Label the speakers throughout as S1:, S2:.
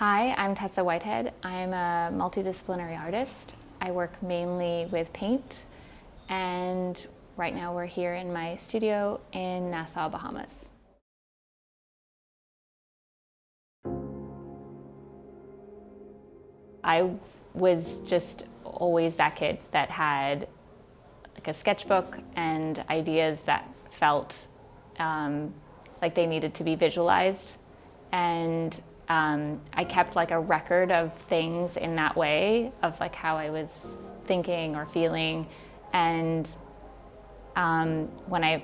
S1: Hi, I'm Tessa Whitehead. I'm a multidisciplinary artist. I work mainly with paint, and right now we're here in my studio in Nassau, Bahamas. I was just always that kid that had like a sketchbook and ideas that felt like they needed to be visualized, and I kept like a record of things in that way of like how I was thinking or feeling. And when I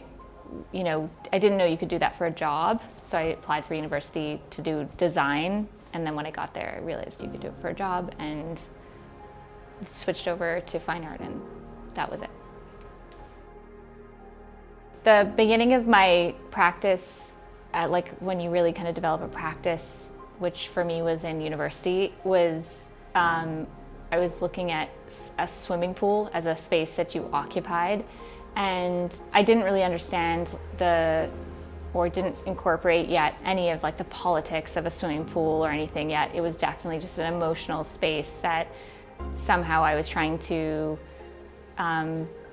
S1: didn't know you could do that for a job, so I applied for university to do design. And then when I got there, I realized you could do it for a job and switched over to fine art, and that was it. The beginning of my practice, like when you really kind of develop a practice, which for me was in university, was I was looking at a swimming pool as a space that you occupied, and I didn't really understand or didn't incorporate yet any of like the politics of a swimming pool or anything yet. It was definitely just an emotional space that somehow I was trying to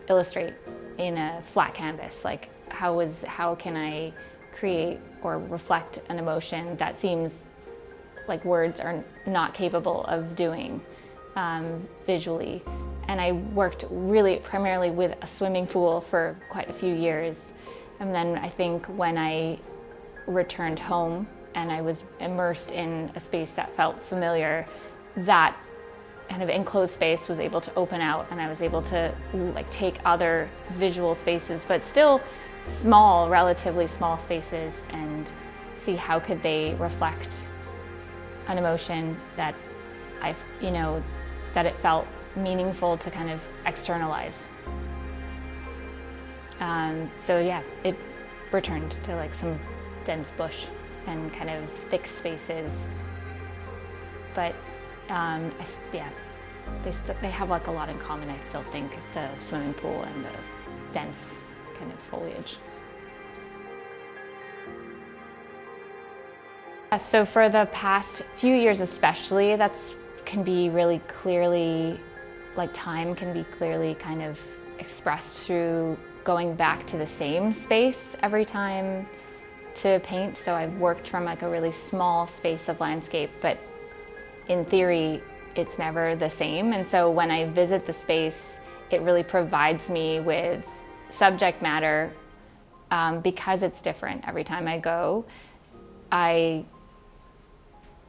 S1: illustrate in a flat canvas. Like how can I create or reflect an emotion that seems like words are not capable of doing visually. And I worked really primarily with a swimming pool for quite a few years. And then I think when I returned home and I was immersed in a space that felt familiar, that kind of enclosed space was able to open out, and I was able to like take other visual spaces, but still small, relatively small spaces, and see how could they reflect an emotion that that it felt meaningful to kind of externalize. So yeah, it returned to like some dense bush and kind of thick spaces. But they have like a lot in common, I still think, the swimming pool and the dense kind of foliage. So for the past few years especially, can be really clearly, like time can be clearly kind of expressed through going back to the same space every time to paint. So I've worked from like a really small space of landscape, but in theory, it's never the same. And so when I visit the space, it really provides me with subject matter because it's different every time I go. I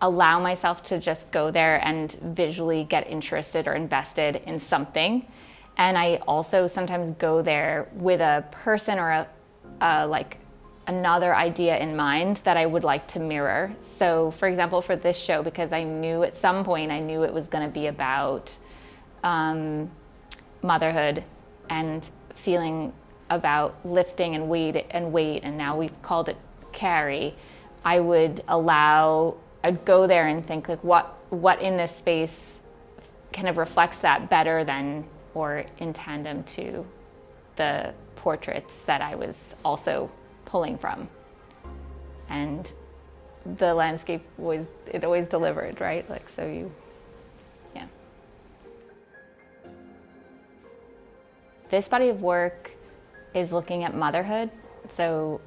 S1: allow myself to just go there and visually get interested or invested in something. And I also sometimes go there with a person or like another idea in mind that I would like to mirror. So for example, for this show, because I knew at some point it was going to be about motherhood and feeling about lifting and weight, and now we've called it carry. I'd go there and think like what in this space kind of reflects that better than or in tandem to the portraits that I was also pulling from. And the landscape always delivered, right? Like, so yeah. This body of work is looking at motherhood. So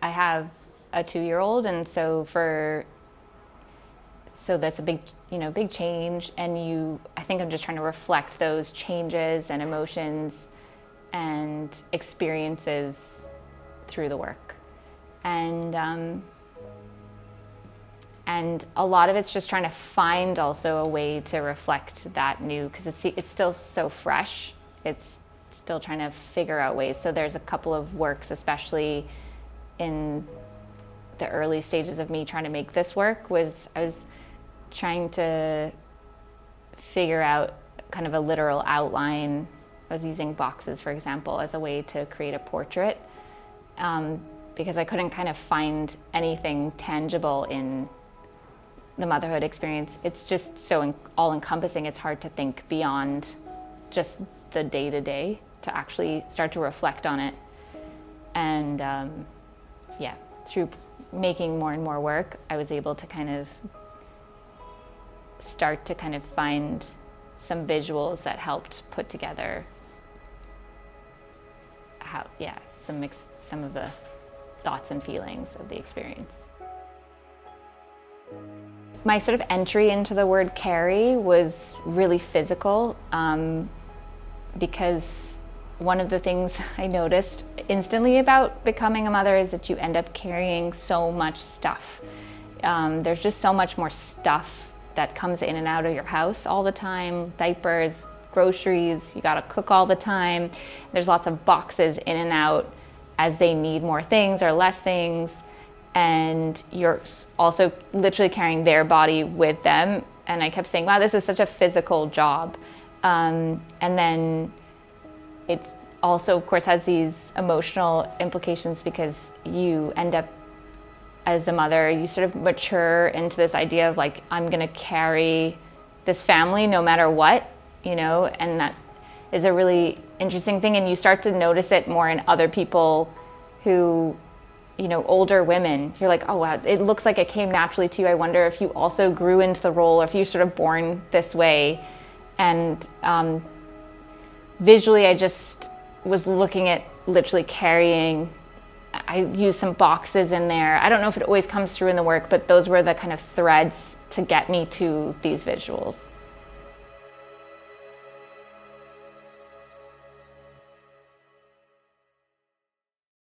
S1: I have a 2-year-old, and so that's a big change, and I think I'm just trying to reflect those changes and emotions and experiences through the work. And a lot of it's just trying to find also a way to reflect that new, because it's still so fresh. It's still trying to figure out ways. So there's a couple of works, especially in the early stages of me trying to make this work, I was trying to figure out kind of a literal outline. I was using boxes, for example, as a way to create a portrait, because I couldn't kind of find anything tangible in the motherhood experience. It's just so all-encompassing, it's hard to think beyond just the day-to-day to actually start to reflect on it. And through making more and more work, I was able to kind of start to kind of find some visuals that helped put together some of the thoughts and feelings of the experience. My sort of entry into the word carry was really physical, because one of the things I noticed instantly about becoming a mother is that you end up carrying so much stuff. There's just so much more stuff that comes in and out of your house all the time, diapers, groceries, you gotta cook all the time. There's lots of boxes in and out as they need more things or less things. And you're also literally carrying their body with them. And I kept saying, wow, this is such a physical job. And then it also, of course, has these emotional implications because you end up, as a mother, you sort of mature into this idea of like, I'm gonna carry this family no matter what, you know, and that is a really interesting thing. And you start to notice it more in other people who, you know, older women. You're like, oh wow, it looks like it came naturally to you. I wonder if you also grew into the role or if you're sort of born this way. And visually, I just was looking at literally carrying. I used some boxes in there. I don't know if it always comes through in the work, but those were the kind of threads to get me to these visuals.